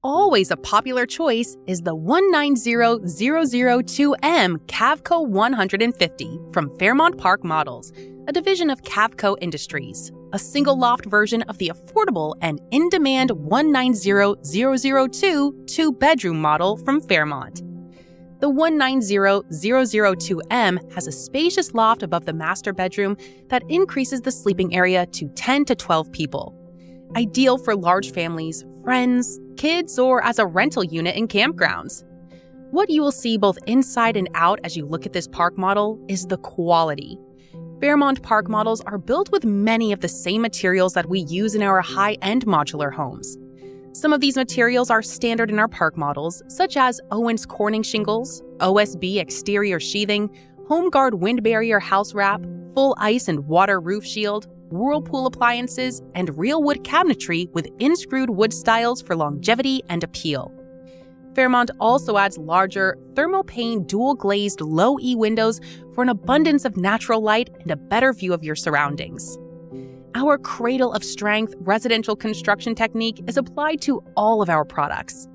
always a popular choice is the 190002M Cavco 150 from Fairmont Park Models, a division of Cavco Industries, a single-loft version of the affordable and in-demand 190002 two-bedroom model from Fairmont. The 190002M has a spacious loft above the master bedroom that increases the sleeping area to 10 to 12 people. Ideal for large families, friends, kids, or as a rental unit in campgrounds. What you will see both inside and out as you look at this park model is the quality. Fairmont Park Models are built with many of the same materials that we use in our high-end modular homes. Some of these materials are standard in our park models, such as Owens Corning shingles, OSB exterior sheathing, HomeGuard wind barrier house wrap, full ice and water roof shield, Whirlpool appliances, and real wood cabinetry with in-screwed wood styles for longevity and appeal. Fairmont also adds larger, thermopane dual-glazed low-E windows for an abundance of natural light and a better view of your surroundings. Our cradle of strength residential construction technique is applied to all of our products.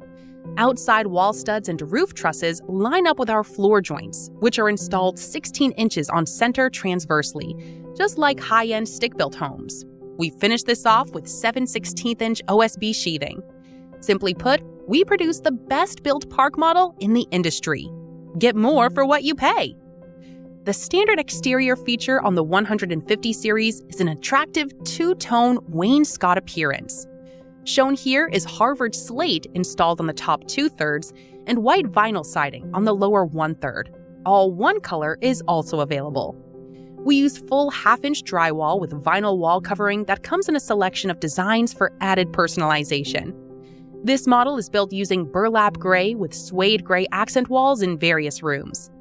Outside wall studs and roof trusses line up with our floor joints, which are installed 16 inches on center transversely, just like high-end stick-built homes. We finish this off with 7/16-inch OSB sheathing. Simply put, we produce the best-built park model in the industry. Get more for what you pay. The standard exterior feature on the 150 series is an attractive two-tone wainscot appearance. Shown here is Harvard slate installed on the top 2/3 and white vinyl siding on the lower 1/3. All one color is also available. We use full half-inch drywall with vinyl wall covering that comes in a selection of designs for added personalization. This model is built using burlap gray with suede gray accent walls in various rooms.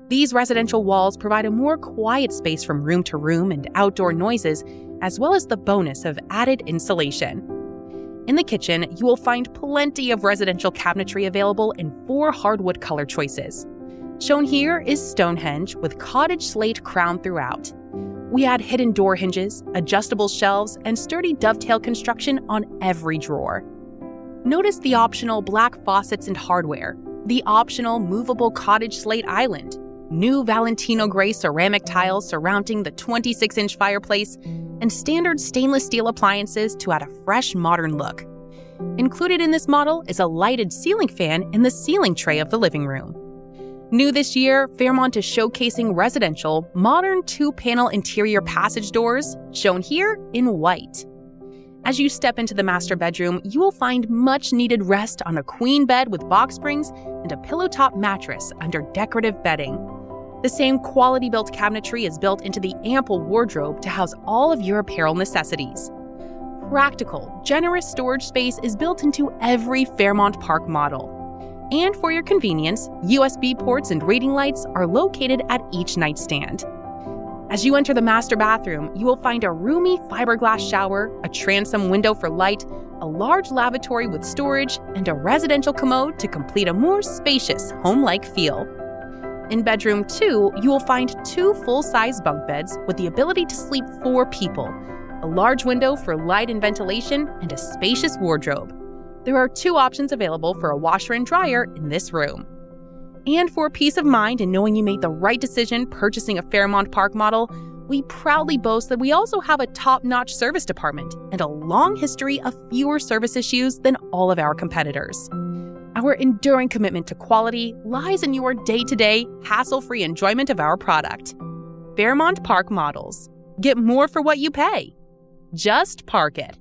These residential walls provide a more quiet space from room to room and outdoor noises, as well as the bonus of added insulation. In the kitchen, you will find plenty of residential cabinetry available in 4 hardwood color choices. Shown here is Stonehenge with cottage slate crown throughout. We add hidden door hinges, adjustable shelves, and sturdy dovetail construction on every drawer. Notice the optional black faucets and hardware, the optional movable cottage slate island, new Valentino gray ceramic tiles surrounding the 26-inch fireplace, and standard stainless steel appliances to add a fresh modern look. Included in this model is a lighted ceiling fan in the ceiling tray of the living room. New this year, Fairmont is showcasing residential, modern 2-panel interior passage doors, shown here in white. As you step into the master bedroom, you will find much-needed rest on a queen bed with box springs and a pillow-top mattress under decorative bedding. The same quality-built cabinetry is built into the ample wardrobe to house all of your apparel necessities. Practical, generous storage space is built into every Fairmont Park model. And for your convenience, USB ports and reading lights are located at each nightstand. As you enter the master bathroom, you will find a roomy fiberglass shower, a transom window for light, a large lavatory with storage, and a residential commode to complete a more spacious, home-like feel. In bedroom 2, you will find 2 full-size bunk beds with the ability to sleep 4 people, a large window for light and ventilation, and a spacious wardrobe. There are 2 options available for a washer and dryer in this room. And for peace of mind and knowing you made the right decision purchasing a Fairmont Park model, we proudly boast that we also have a top-notch service department and a long history of fewer service issues than all of our competitors. Our enduring commitment to quality lies in your day-to-day, hassle-free enjoyment of our product. Fairmont Park Models. Get more for what you pay. Just park it.